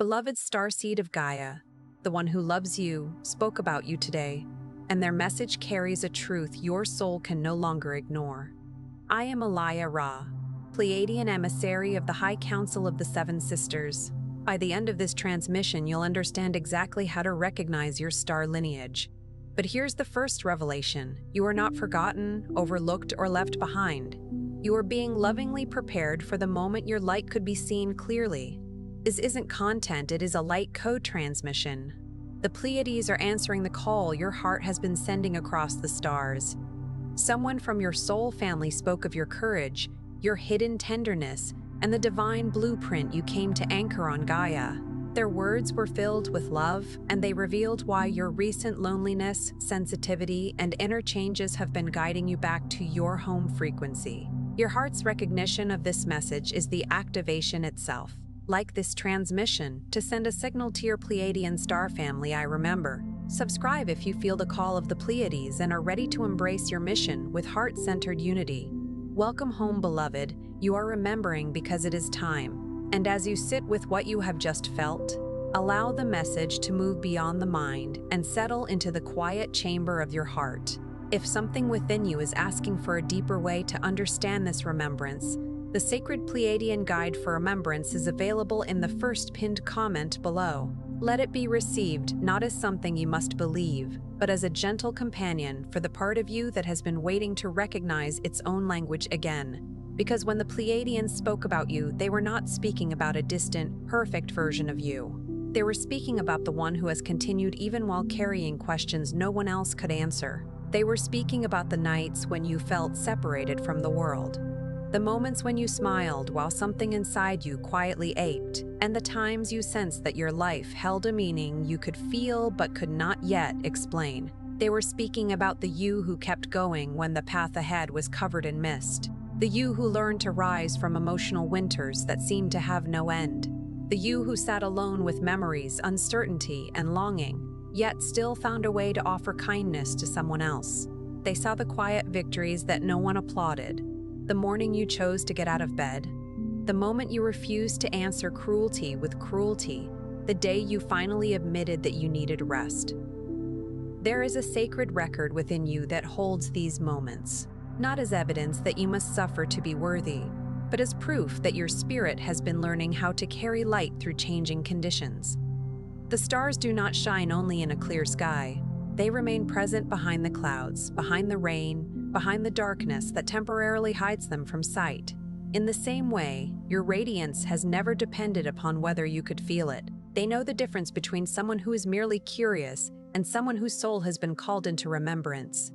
Beloved starseed of Gaia, the one who loves you, spoke about you today, and their message carries a truth your soul can no longer ignore. I am Alaya Ra, Pleiadian emissary of the High Council of the Seven Sisters. By the end of this transmission, you'll understand exactly how to recognize your star lineage. But here's the first revelation. You are not forgotten, overlooked, or left behind. You are being lovingly prepared for the moment your light could be seen clearly. This isn't content, it is a light code transmission. The Pleiades are answering the call your heart has been sending across the stars. Someone from your soul family spoke of your courage, your hidden tenderness, and the divine blueprint you came to anchor on Gaia. Their words were filled with love, and they revealed why your recent loneliness, sensitivity, and inner changes have been guiding you back to your home frequency. Your heart's recognition of this message is the activation itself. Like this transmission, to send a signal to your Pleiadian star family, I remember. Subscribe if you feel the call of the Pleiades and are ready to embrace your mission with heart-centered unity. Welcome home, beloved. You are remembering because it is time. And as you sit with what you have just felt, allow the message to move beyond the mind and settle into the quiet chamber of your heart. If something within you is asking for a deeper way to understand this remembrance, the Sacred Pleiadian Guide for Remembrance is available in the first pinned comment below. Let it be received not as something you must believe, but as a gentle companion for the part of you that has been waiting to recognize its own language again. Because when the Pleiadians spoke about you, they were not speaking about a distant, perfect version of you. They were speaking about the one who has continued even while carrying questions no one else could answer. They were speaking about the nights when you felt separated from the world. The moments when you smiled while something inside you quietly ached, and the times you sensed that your life held a meaning you could feel but could not yet explain. They were speaking about the you who kept going when the path ahead was covered in mist. The you who learned to rise from emotional winters that seemed to have no end. The you who sat alone with memories, uncertainty, and longing, yet still found a way to offer kindness to someone else. They saw the quiet victories that no one applauded. The morning you chose to get out of bed, the moment you refused to answer cruelty with cruelty, the day you finally admitted that you needed rest. There is a sacred record within you that holds these moments, not as evidence that you must suffer to be worthy, but as proof that your spirit has been learning how to carry light through changing conditions. The stars do not shine only in a clear sky. They remain present behind the clouds, behind the rain, behind the darkness that temporarily hides them from sight. In the same way, your radiance has never depended upon whether you could feel it. They know the difference between someone who is merely curious and someone whose soul has been called into remembrance.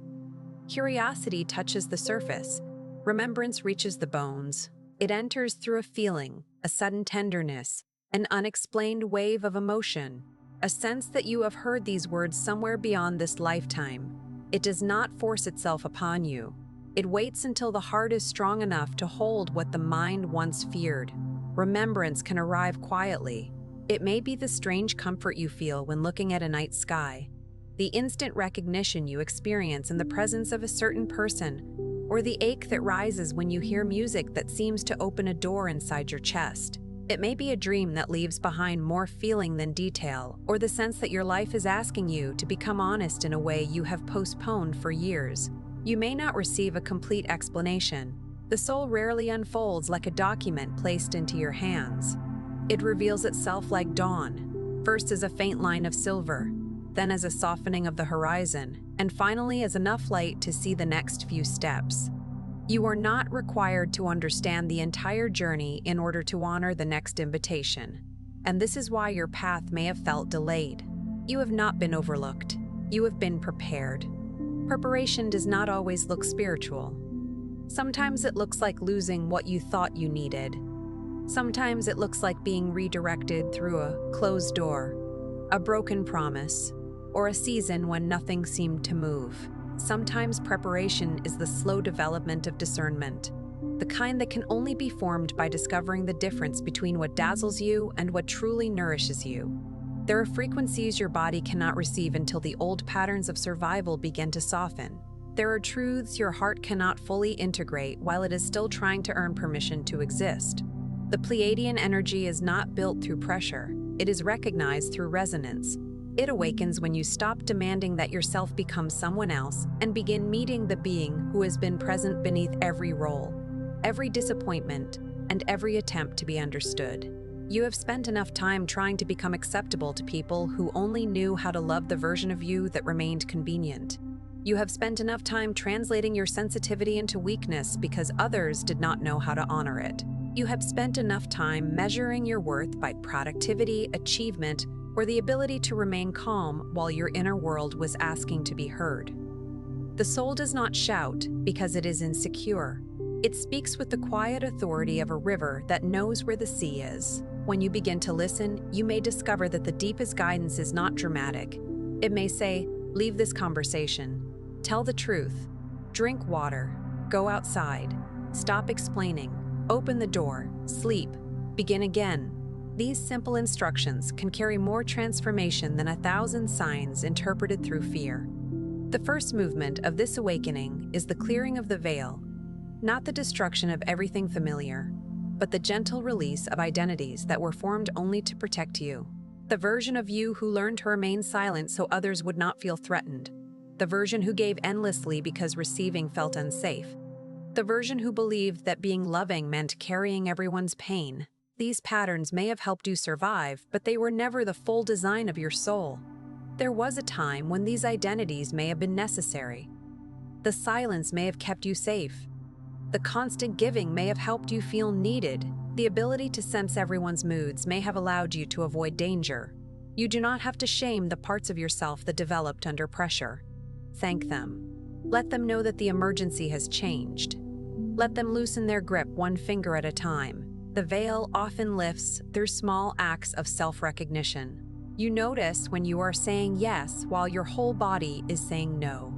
Curiosity touches the surface. Remembrance reaches the bones. It enters through a feeling, a sudden tenderness, an unexplained wave of emotion, a sense that you have heard these words somewhere beyond this lifetime. It does not force itself upon you. It waits until the heart is strong enough to hold what the mind once feared. Remembrance can arrive quietly. It may be the strange comfort you feel when looking at a night sky, the instant recognition you experience in the presence of a certain person, or the ache that rises when you hear music that seems to open a door inside your chest. It may be a dream that leaves behind more feeling than detail, or the sense that your life is asking you to become honest in a way you have postponed for years. You may not receive a complete explanation. The soul rarely unfolds like a document placed into your hands. It reveals itself like dawn, first as a faint line of silver, then as a softening of the horizon, and finally as enough light to see the next few steps. You are not required to understand the entire journey in order to honor the next invitation, and this is why your path may have felt delayed. You have not been overlooked. You have been prepared. Preparation does not always look spiritual. Sometimes it looks like losing what you thought you needed. Sometimes it looks like being redirected through a closed door, a broken promise, or a season when nothing seemed to move. Sometimes preparation is the slow development of discernment, the kind that can only be formed by discovering the difference between what dazzles you and what truly nourishes you. There are frequencies your body cannot receive until the old patterns of survival begin to soften. There are truths your heart cannot fully integrate while it is still trying to earn permission to exist. The Pleiadian energy is not built through pressure. It is recognized through resonance. It awakens when you stop demanding that yourself become someone else and begin meeting the being who has been present beneath every role, every disappointment, and every attempt to be understood. You have spent enough time trying to become acceptable to people who only knew how to love the version of you that remained convenient. You have spent enough time translating your sensitivity into weakness because others did not know how to honor it. You have spent enough time measuring your worth by productivity, achievement, or the ability to remain calm while your inner world was asking to be heard. The soul does not shout because it is insecure. It speaks with the quiet authority of a river that knows where the sea is. When you begin to listen, you may discover that the deepest guidance is not dramatic. It may say, leave this conversation, tell the truth, drink water, go outside, stop explaining, open the door, sleep, begin again. These simple instructions can carry more transformation than 1,000 signs interpreted through fear. The first movement of this awakening is the clearing of the veil, not the destruction of everything familiar, but the gentle release of identities that were formed only to protect you. The version of you who learned to remain silent so others would not feel threatened. The version who gave endlessly because receiving felt unsafe. The version who believed that being loving meant carrying everyone's pain. These patterns may have helped you survive, but they were never the full design of your soul. There was a time when these identities may have been necessary. The silence may have kept you safe. The constant giving may have helped you feel needed. The ability to sense everyone's moods may have allowed you to avoid danger. You do not have to shame the parts of yourself that developed under pressure. Thank them. Let them know that the emergency has changed. Let them loosen their grip one finger at a time. The veil often lifts through small acts of self-recognition. You notice when you are saying yes while your whole body is saying no.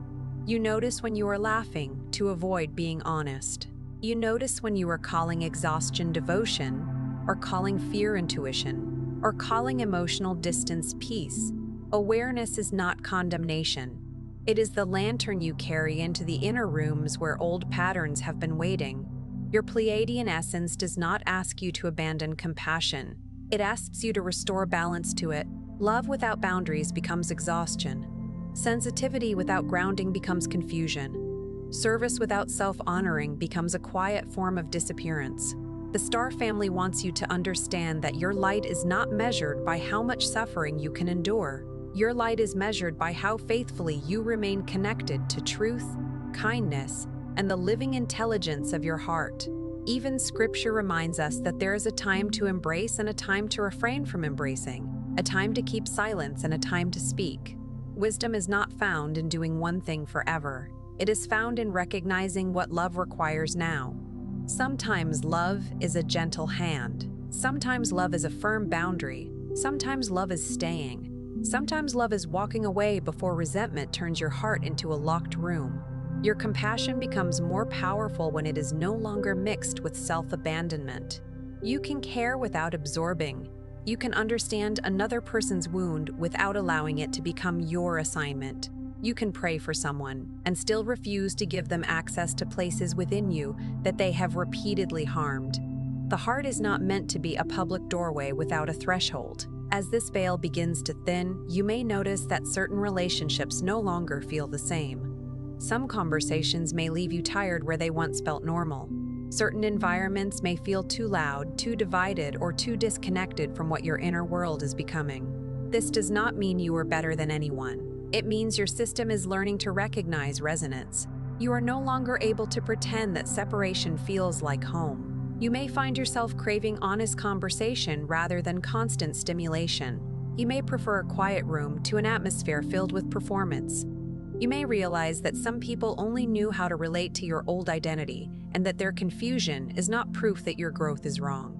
You notice when you are laughing to avoid being honest. You notice when you are calling exhaustion devotion, or calling fear intuition, or calling emotional distance peace. Awareness is not condemnation. It is the lantern you carry into the inner rooms where old patterns have been waiting. Your Pleiadian essence does not ask you to abandon compassion. It asks you to restore balance to it. Love without boundaries becomes exhaustion. Sensitivity without grounding becomes confusion. Service without self-honoring becomes a quiet form of disappearance. The Star family wants you to understand that your light is not measured by how much suffering you can endure. Your light is measured by how faithfully you remain connected to truth, kindness, and the living intelligence of your heart. Even Scripture reminds us that there is a time to embrace and a time to refrain from embracing, a time to keep silence and a time to speak. Wisdom is not found in doing one thing forever. It is found in recognizing what love requires now. Sometimes love is a gentle hand. Sometimes love is a firm boundary. Sometimes love is staying. Sometimes love is walking away before resentment turns your heart into a locked room. Your compassion becomes more powerful when it is no longer mixed with self-abandonment. You can care without absorbing. You can understand another person's wound without allowing it to become your assignment. You can pray for someone and still refuse to give them access to places within you that they have repeatedly harmed. The heart is not meant to be a public doorway without a threshold. As this veil begins to thin, you may notice that certain relationships no longer feel the same. Some conversations may leave you tired where they once felt normal. Certain environments may feel too loud, too divided, or too disconnected from what your inner world is becoming. This does not mean you are better than anyone. It means your system is learning to recognize resonance. You are no longer able to pretend that separation feels like home. You may find yourself craving honest conversation rather than constant stimulation. You may prefer a quiet room to an atmosphere filled with performance. You may realize that some people only knew how to relate to your old identity, and that their confusion is not proof that your growth is wrong.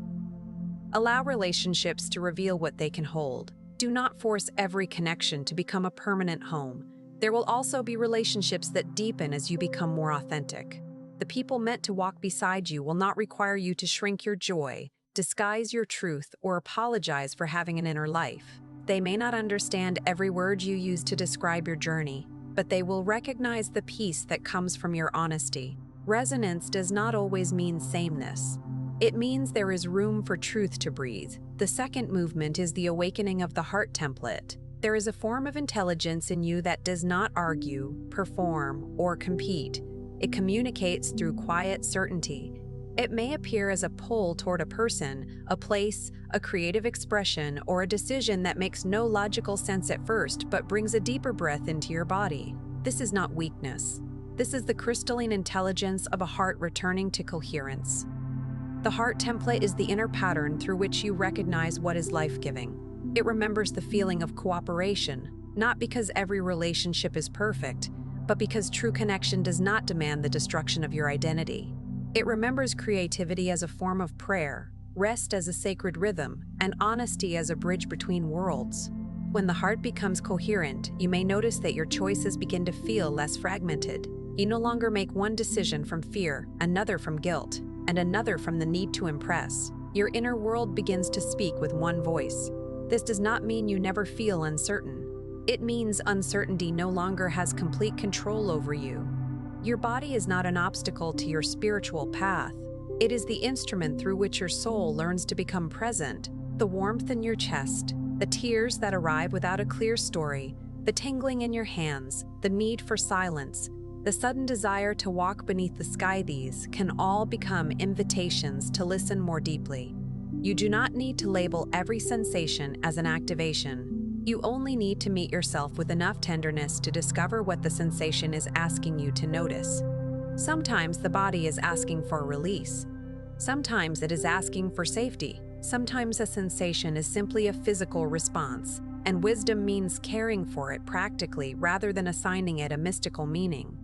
Allow relationships to reveal what they can hold. Do not force every connection to become a permanent home. There will also be relationships that deepen as you become more authentic. The people meant to walk beside you will not require you to shrink your joy, disguise your truth, or apologize for having an inner life. They may not understand every word you use to describe your journey, but they will recognize the peace that comes from your honesty. Resonance does not always mean sameness. It means there is room for truth to breathe. The second movement is the awakening of the heart template. There is a form of intelligence in you that does not argue, perform, or compete. It communicates through quiet certainty. It may appear as a pull toward a person, a place, a creative expression, or a decision that makes no logical sense at first but brings a deeper breath into your body. This is not weakness. This is the crystalline intelligence of a heart returning to coherence. The heart template is the inner pattern through which you recognize what is life-giving. It remembers the feeling of cooperation, not because every relationship is perfect, but because true connection does not demand the destruction of your identity. It remembers creativity as a form of prayer, rest as a sacred rhythm, and honesty as a bridge between worlds. When the heart becomes coherent, you may notice that your choices begin to feel less fragmented. You no longer make one decision from fear, another from guilt, and another from the need to impress. Your inner world begins to speak with one voice. This does not mean you never feel uncertain. It means uncertainty no longer has complete control over you. Your body is not an obstacle to your spiritual path. It is the instrument through which your soul learns to become present. The warmth in your chest, the tears that arrive without a clear story, the tingling in your hands, the need for silence, the sudden desire to walk beneath the sky, these can all become invitations to listen more deeply. You do not need to label every sensation as an activation. You only need to meet yourself with enough tenderness to discover what the sensation is asking you to notice. Sometimes the body is asking for release. Sometimes it is asking for safety. Sometimes a sensation is simply a physical response, and wisdom means caring for it practically rather than assigning it a mystical meaning.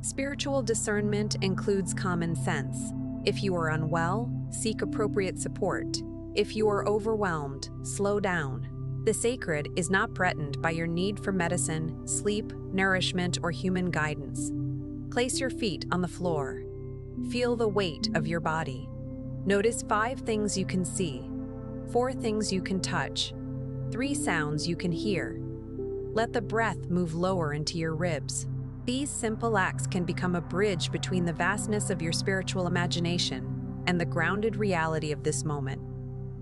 Spiritual discernment includes common sense. If you are unwell, seek appropriate support. If you are overwhelmed, slow down. The sacred is not threatened by your need for medicine, sleep, nourishment, or human guidance. Place your feet on the floor. Feel the weight of your body. Notice 5 things you can see, 4 things you can touch, 3 sounds you can hear. Let the breath move lower into your ribs. These simple acts can become a bridge between the vastness of your spiritual imagination and the grounded reality of this moment.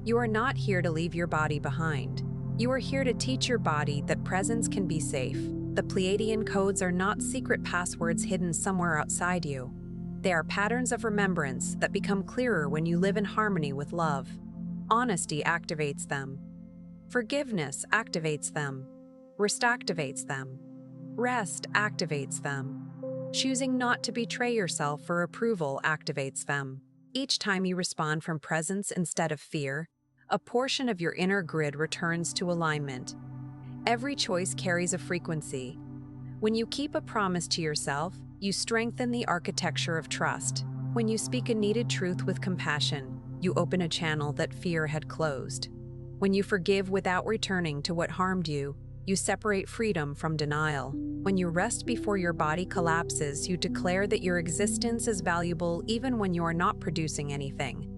You are not here to leave your body behind. You are here to teach your body that presence can be safe. The Pleiadian codes are not secret passwords hidden somewhere outside you. They are patterns of remembrance that become clearer when you live in harmony with love. Honesty activates them. Forgiveness activates them. Rest activates them. Rest activates them. Choosing not to betray yourself for approval activates them. Each time you respond from presence instead of fear, a portion of your inner grid returns to alignment. Every choice carries a frequency. When you keep a promise to yourself, you strengthen the architecture of trust. When you speak a needed truth with compassion, you open a channel that fear had closed. When you forgive without returning to what harmed you, you separate freedom from denial. When you rest before your body collapses, you declare that your existence is valuable even when you are not producing anything.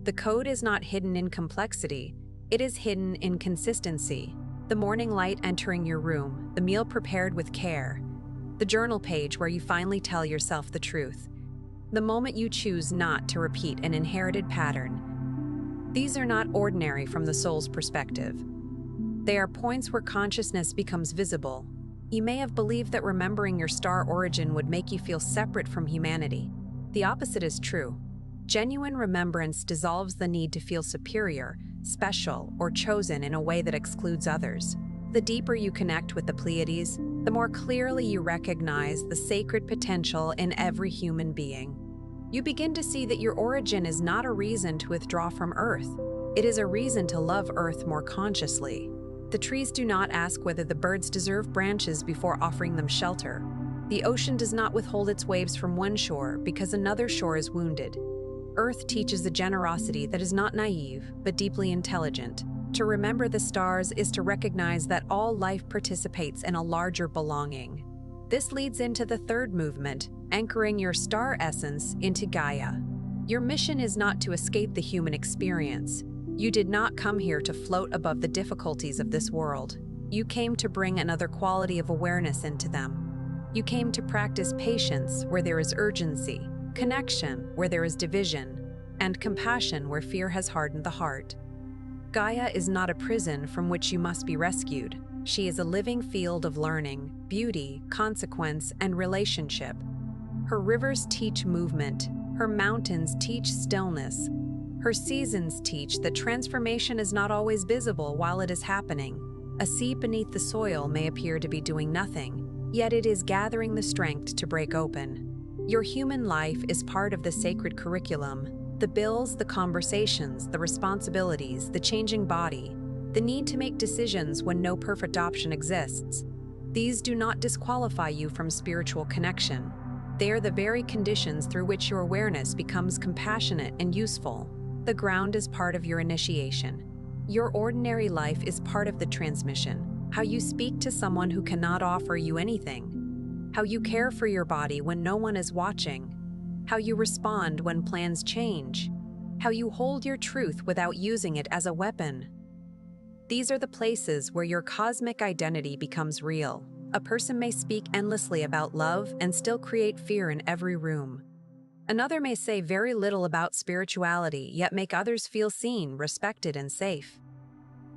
The code is not hidden in complexity, it is hidden in consistency. The morning light entering your room, the meal prepared with care, the journal page where you finally tell yourself the truth, the moment you choose not to repeat an inherited pattern. These are not ordinary from the soul's perspective. They are points where consciousness becomes visible. You may have believed that remembering your star origin would make you feel separate from humanity. The opposite is true. Genuine remembrance dissolves the need to feel superior, special, or chosen in a way that excludes others. The deeper you connect with the Pleiades, the more clearly you recognize the sacred potential in every human being. You begin to see that your origin is not a reason to withdraw from Earth. It is a reason to love Earth more consciously. The trees do not ask whether the birds deserve branches before offering them shelter. The ocean does not withhold its waves from one shore because another shore is wounded. Earth teaches a generosity that is not naive, but deeply intelligent. To remember the stars is to recognize that all life participates in a larger belonging. This leads into the third movement, anchoring your star essence into Gaia. Your mission is not to escape the human experience. You did not come here to float above the difficulties of this world. You came to bring another quality of awareness into them. You came to practice patience where there is urgency, connection where there is division, and compassion where fear has hardened the heart. Gaia is not a prison from which you must be rescued. She is a living field of learning, beauty, consequence, and relationship. Her rivers teach movement. Her mountains teach stillness. Her seasons teach that transformation is not always visible while it is happening. A seed beneath the soil may appear to be doing nothing, yet it is gathering the strength to break open. Your human life is part of the sacred curriculum. The bills, the conversations, the responsibilities, the changing body, the need to make decisions when no perfect option exists. These do not disqualify you from spiritual connection. They are the very conditions through which your awareness becomes compassionate and useful. The ground is part of your initiation. Your ordinary life is part of the transmission. How you speak to someone who cannot offer you anything. How you care for your body when no one is watching. How you respond when plans change. How you hold your truth without using it as a weapon. These are the places where your cosmic identity becomes real. A person may speak endlessly about love and still create fear in every room. Another may say very little about spirituality, yet make others feel seen, respected, and safe.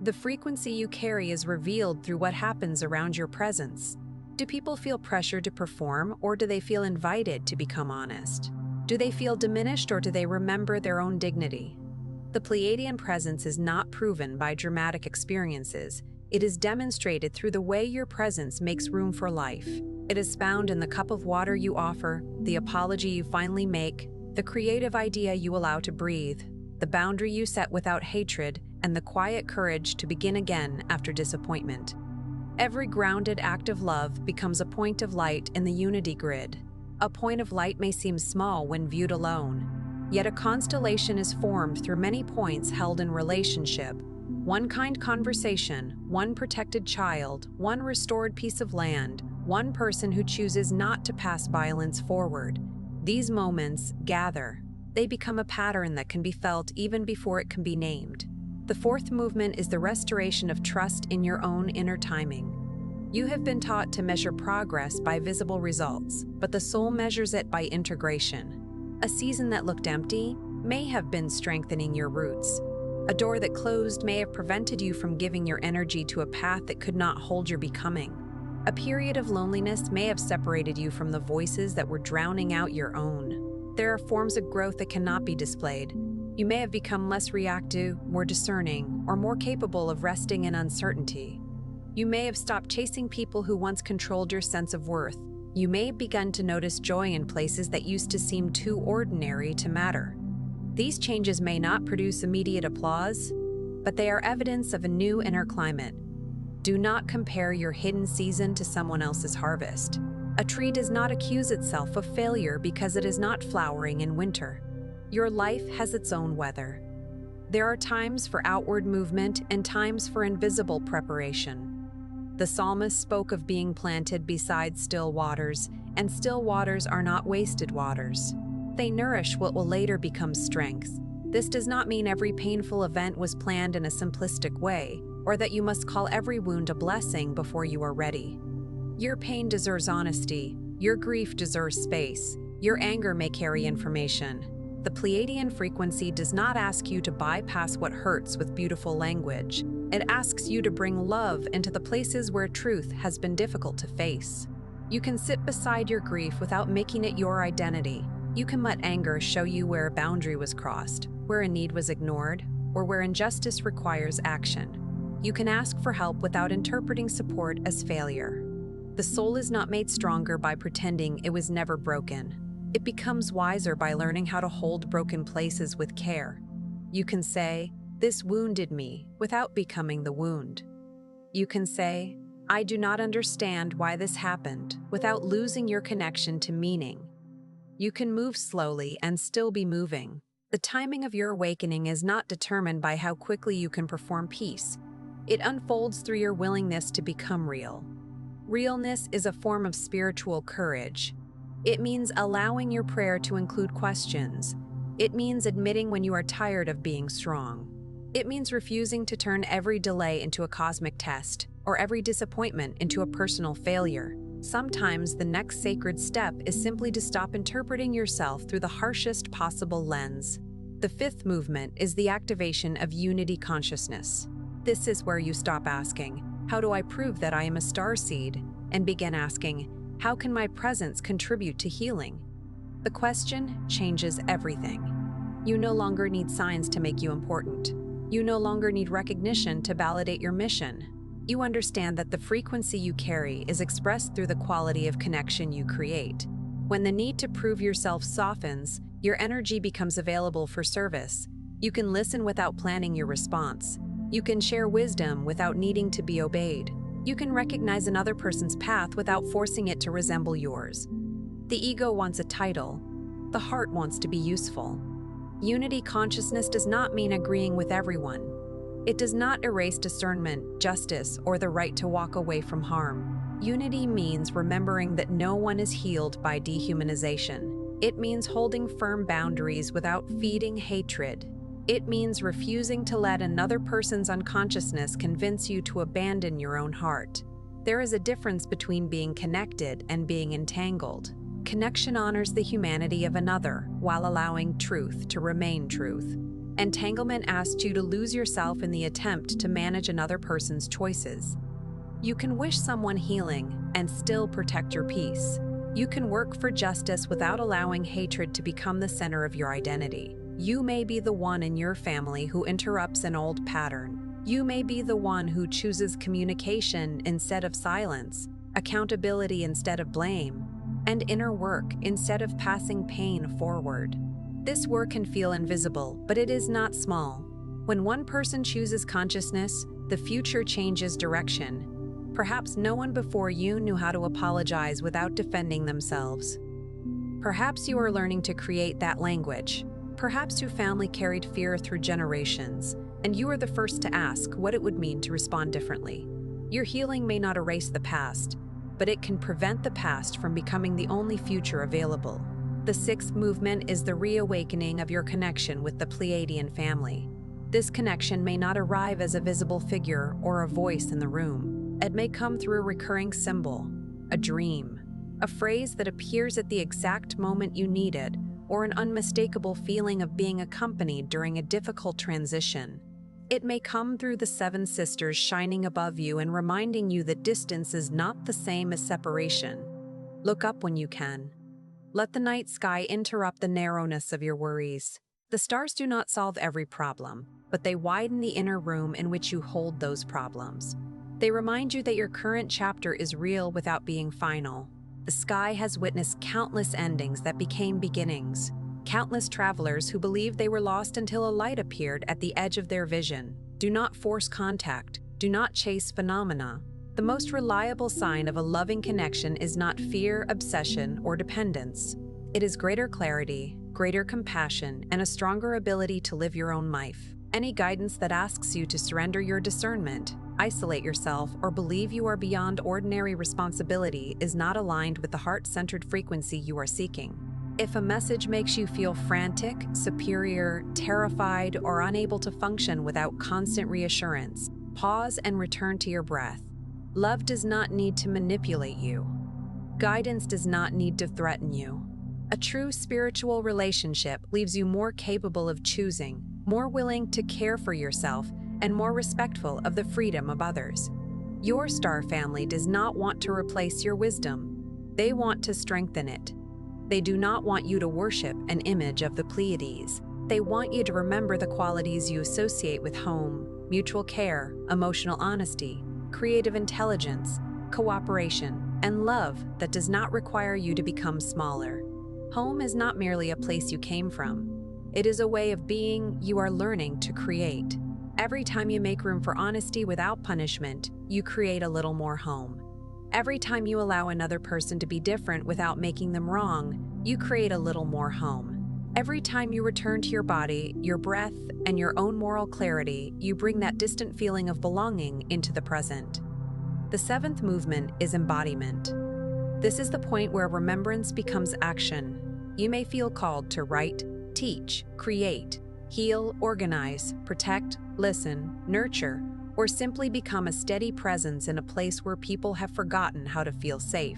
The frequency you carry is revealed through what happens around your presence. Do people feel pressure to perform, or do they feel invited to become honest? Do they feel diminished, or do they remember their own dignity? The Pleiadian presence is not proven by dramatic experiences. It is demonstrated through the way your presence makes room for life. It is found in the cup of water you offer, the apology you finally make, the creative idea you allow to breathe, the boundary you set without hatred, and the quiet courage to begin again after disappointment. Every grounded act of love becomes a point of light in the unity grid. A point of light may seem small when viewed alone, yet a constellation is formed through many points held in relationship. One kind conversation, one protected child, one restored piece of land, one person who chooses not to pass violence forward. These moments gather. They become a pattern that can be felt even before it can be named. The fourth movement is the restoration of trust in your own inner timing. You have been taught to measure progress by visible results, but the soul measures it by integration. A season that looked empty may have been strengthening your roots. A door that closed may have prevented you from giving your energy to a path that could not hold your becoming. A period of loneliness may have separated you from the voices that were drowning out your own. There are forms of growth that cannot be displayed. You may have become less reactive, more discerning, or more capable of resting in uncertainty. You may have stopped chasing people who once controlled your sense of worth. You may have begun to notice joy in places that used to seem too ordinary to matter. These changes may not produce immediate applause, but they are evidence of a new inner climate. Do not compare your hidden season to someone else's harvest. A tree does not accuse itself of failure because it is not flowering in winter. Your life has its own weather. There are times for outward movement and times for invisible preparation. The psalmist spoke of being planted beside still waters, and still waters are not wasted waters. They nourish what will later become strength. This does not mean every painful event was planned in a simplistic way, or that you must call every wound a blessing before you are ready. Your pain deserves honesty. Your grief deserves space. Your anger may carry information. The Pleiadian frequency does not ask you to bypass what hurts with beautiful language. It asks you to bring love into the places where truth has been difficult to face. You can sit beside your grief without making it your identity. You can let anger show you where a boundary was crossed, where a need was ignored, or where injustice requires action. You can ask for help without interpreting support as failure. The soul is not made stronger by pretending it was never broken. It becomes wiser by learning how to hold broken places with care. You can say, "This wounded me," without becoming the wound. You can say, "I do not understand why this happened," without losing your connection to meaning. You can move slowly and still be moving. The timing of your awakening is not determined by how quickly you can perform peace. It unfolds through your willingness to become real. Realness is a form of spiritual courage. It means allowing your prayer to include questions. It means admitting when you are tired of being strong. It means refusing to turn every delay into a cosmic test, or every disappointment into a personal failure. Sometimes the next sacred step is simply to stop interpreting yourself through the harshest possible lens. The fifth movement is the activation of unity consciousness. This is where you stop asking, "How do I prove that I am a starseed?" and begin asking, "How can my presence contribute to healing?" The question changes everything. You no longer need signs to make you important. You no longer need recognition to validate your mission. You understand that the frequency you carry is expressed through the quality of connection you create. When the need to prove yourself softens, your energy becomes available for service. You can listen without planning your response. You can share wisdom without needing to be obeyed. You can recognize another person's path without forcing it to resemble yours. The ego wants a title. The heart wants to be useful. Unity consciousness does not mean agreeing with everyone. It does not erase discernment, justice, or the right to walk away from harm. Unity means remembering that no one is healed by dehumanization. It means holding firm boundaries without feeding hatred. It means refusing to let another person's unconsciousness convince you to abandon your own heart. There is a difference between being connected and being entangled. Connection honors the humanity of another while allowing truth to remain truth. Entanglement asks you to lose yourself in the attempt to manage another person's choices. You can wish someone healing and still protect your peace. You can work for justice without allowing hatred to become the center of your identity. You may be the one in your family who interrupts an old pattern. You may be the one who chooses communication instead of silence, accountability instead of blame, and inner work instead of passing pain forward. This work can feel invisible, but it is not small. When one person chooses consciousness, the future changes direction. Perhaps no one before you knew how to apologize without defending themselves. Perhaps you are learning to create that language. Perhaps your family carried fear through generations, and you are the first to ask what it would mean to respond differently. Your healing may not erase the past, but it can prevent the past from becoming the only future available. The sixth movement is the reawakening of your connection with the Pleiadian family. This connection may not arrive as a visible figure or a voice in the room. It may come through a recurring symbol, a dream, a phrase that appears at the exact moment you need it, or an unmistakable feeling of being accompanied during a difficult transition. It may come through the seven sisters shining above you and reminding you that distance is not the same as separation. Look up when you can. Let the night sky interrupt the narrowness of your worries. The stars do not solve every problem, but they widen the inner room in which you hold those problems. They remind you that your current chapter is real without being final. The sky has witnessed countless endings that became beginnings. Countless travelers who believed they were lost until a light appeared at the edge of their vision. Do not force contact. Do not chase phenomena. The most reliable sign of a loving connection is not fear, obsession, or dependence. It is greater clarity, greater compassion, and a stronger ability to live your own life. Any guidance that asks you to surrender your discernment, isolate yourself, or believe you are beyond ordinary responsibility is not aligned with the heart-centered frequency you are seeking. If a message makes you feel frantic, superior, terrified, or unable to function without constant reassurance, pause and return to your breath. Love does not need to manipulate you. Guidance does not need to threaten you. A true spiritual relationship leaves you more capable of choosing, more willing to care for yourself, and more respectful of the freedom of others. Your star family does not want to replace your wisdom. They want to strengthen it. They do not want you to worship an image of the Pleiades. They want you to remember the qualities you associate with home, mutual care, emotional honesty, creative intelligence, cooperation, and love that does not require you to become smaller. Home is not merely a place you came from. It is a way of being you are learning to create. Every time you make room for honesty without punishment, you create a little more home. Every time you allow another person to be different without making them wrong, you create a little more home. Every time you return to your body, your breath, and your own moral clarity, you bring that distant feeling of belonging into the present. The seventh movement is embodiment. This is the point where remembrance becomes action. You may feel called to write, teach, create, heal, organize, protect, listen, nurture, or simply become a steady presence in a place where people have forgotten how to feel safe.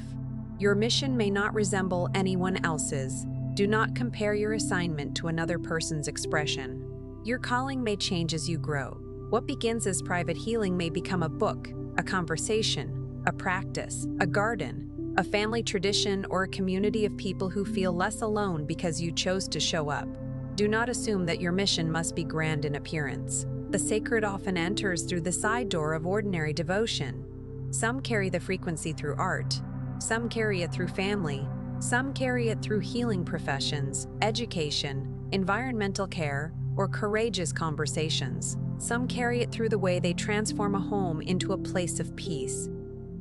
Your mission may not resemble anyone else's, Do not compare your assignment to another person's expression. Your calling may change as you grow. What begins as private healing may become a book, a conversation, a practice, a garden, a family tradition, or a community of people who feel less alone because you chose to show up. Do not assume that your mission must be grand in appearance. The sacred often enters through the side door of ordinary devotion. Some carry the frequency through art. Some carry it through family. Some carry it through healing professions, education, environmental care, or courageous conversations. Some carry it through the way they transform a home into a place of peace.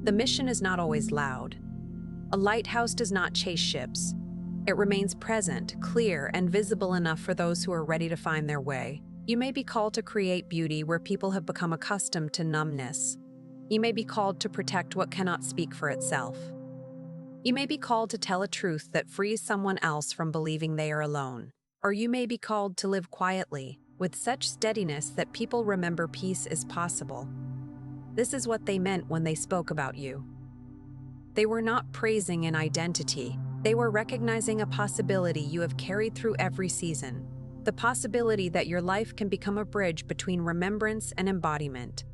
The mission is not always loud. A lighthouse does not chase ships. It remains present, clear, and visible enough for those who are ready to find their way. You may be called to create beauty where people have become accustomed to numbness. You may be called to protect what cannot speak for itself. You may be called to tell a truth that frees someone else from believing they are alone. Or you may be called to live quietly, with such steadiness that people remember peace is possible. This is what they meant when they spoke about you. They were not praising an identity. They were recognizing a possibility you have carried through every season. The possibility that your life can become a bridge between remembrance and embodiment.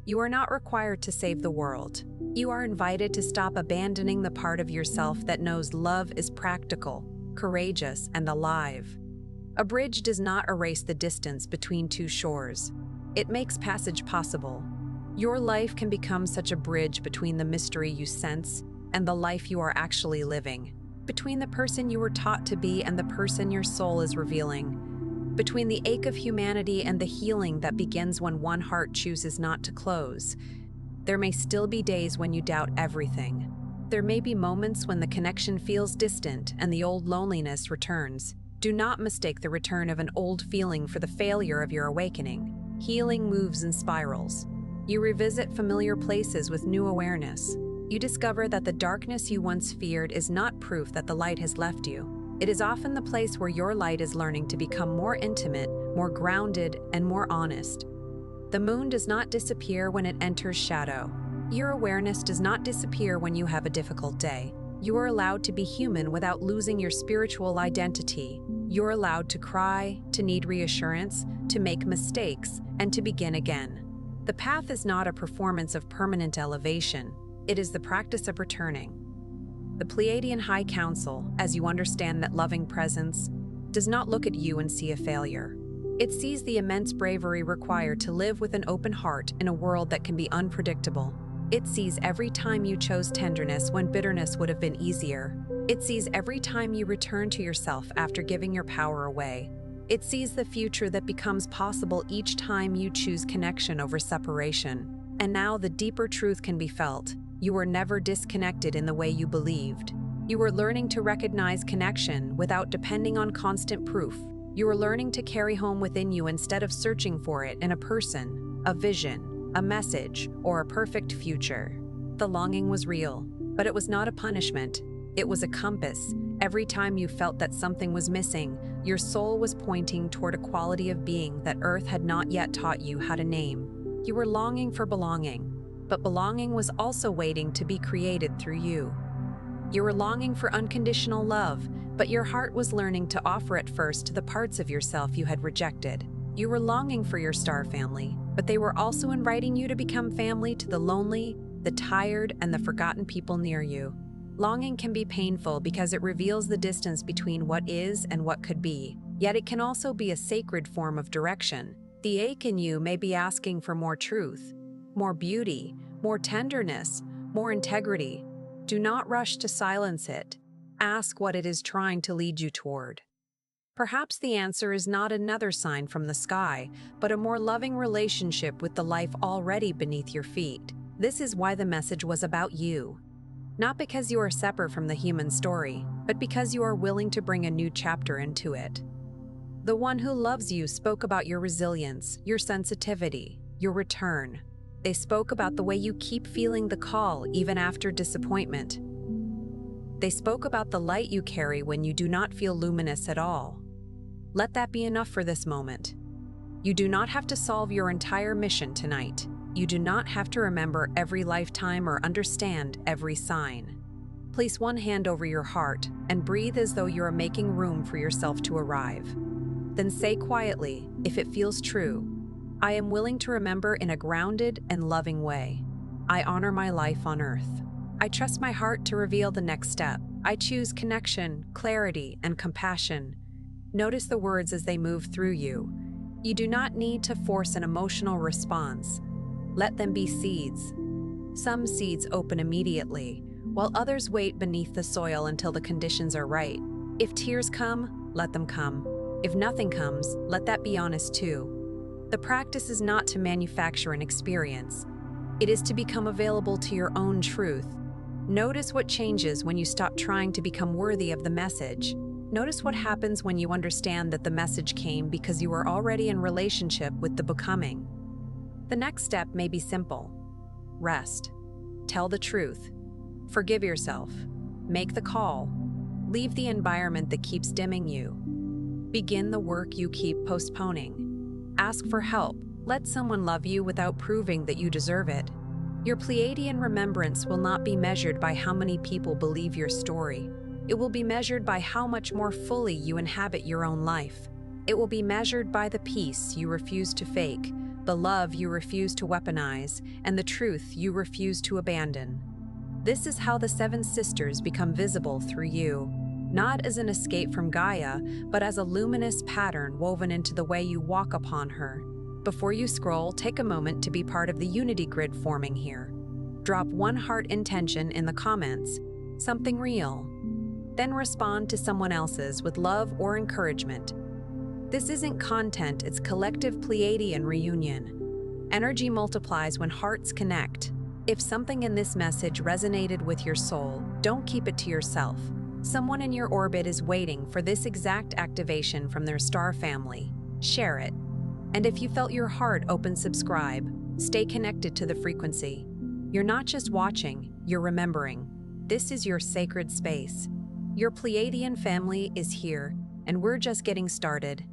You are not required to save the world. You are invited to stop abandoning the part of yourself that knows love is practical, courageous, and alive. A bridge does not erase the distance between two shores. It makes passage possible. Your life can become such a bridge between the mystery you sense and the life you are actually living. Between the person you were taught to be and the person your soul is revealing. Between the ache of humanity and the healing that begins when one heart chooses not to close. There may still be days when you doubt everything. There may be moments when the connection feels distant and the old loneliness returns. Do not mistake the return of an old feeling for the failure of your awakening. Healing moves in spirals. You revisit familiar places with new awareness. You discover that the darkness you once feared is not proof that the light has left you. It is often the place where your light is learning to become more intimate, more grounded, and more honest. The moon does not disappear when it enters shadow. Your awareness does not disappear when you have a difficult day. You are allowed to be human without losing your spiritual identity. You're allowed to cry, to need reassurance, to make mistakes, and to begin again. The path is not a performance of permanent elevation. It is the practice of returning. The Pleiadian High Council, as you understand that loving presence, does not look at you and see a failure. It sees the immense bravery required to live with an open heart in a world that can be unpredictable. It sees every time you chose tenderness when bitterness would have been easier. It sees every time you return to yourself after giving your power away. It sees the future that becomes possible each time you choose connection over separation. And now the deeper truth can be felt. You were never disconnected in the way you believed. You were learning to recognize connection without depending on constant proof. You were learning to carry home within you instead of searching for it in a person, a vision, a message, or a perfect future. The longing was real, but it was not a punishment. It was a compass. Every time you felt that something was missing, your soul was pointing toward a quality of being that Earth had not yet taught you how to name. You were longing for belonging. But belonging was also waiting to be created through you. You were longing for unconditional love, but your heart was learning to offer it first to the parts of yourself you had rejected. You were longing for your star family, but they were also inviting you to become family to the lonely, the tired, and the forgotten people near you. Longing can be painful because it reveals the distance between what is and what could be, yet it can also be a sacred form of direction. The ache in you may be asking for more truth, more beauty, more tenderness, more integrity. Do not rush to silence it. Ask what it is trying to lead you toward. Perhaps the answer is not another sign from the sky, but a more loving relationship with the life already beneath your feet. This is why the message was about you. Not because you are separate from the human story, but because you are willing to bring a new chapter into it. The one who loves you spoke about your resilience, your sensitivity, your return. They spoke about the way you keep feeling the call even after disappointment. They spoke about the light you carry when you do not feel luminous at all. Let that be enough for this moment. You do not have to solve your entire mission tonight. You do not have to remember every lifetime or understand every sign. Place one hand over your heart and breathe as though you are making room for yourself to arrive. Then say quietly, if it feels true, I am willing to remember in a grounded and loving way. I honor my life on Earth. I trust my heart to reveal the next step. I choose connection, clarity, and compassion. Notice the words as they move through you. You do not need to force an emotional response. Let them be seeds. Some seeds open immediately, while others wait beneath the soil until the conditions are right. If tears come, let them come. If nothing comes, let that be honest too. The practice is not to manufacture an experience. It is to become available to your own truth. Notice what changes when you stop trying to become worthy of the message. Notice what happens when you understand that the message came because you were already in relationship with the becoming. The next step may be simple. Rest. Tell the truth. Forgive yourself. Make the call. Leave the environment that keeps dimming you. Begin the work you keep postponing. Ask for help. Let someone love you without proving that you deserve it. Your Pleiadian remembrance will not be measured by how many people believe your story. It will be measured by how much more fully you inhabit your own life. It will be measured by the peace you refuse to fake, the love you refuse to weaponize, and the truth you refuse to abandon. This is how the seven sisters become visible through you, not as an escape from Gaia, but as a luminous pattern woven into the way you walk upon her. Before you scroll, take a moment to be part of the unity grid forming here. Drop one heart intention in the comments, something real. Then respond to someone else's with love or encouragement. This isn't content, it's collective Pleiadian reunion. Energy multiplies when hearts connect. If something in this message resonated with your soul, don't keep it to yourself. Someone in your orbit is waiting for this exact activation from their star family. Share it. And if you felt your heart open, subscribe. Stay connected to the frequency. You're not just watching, you're remembering. This is your sacred space. Your Pleiadian family is here, and we're just getting started.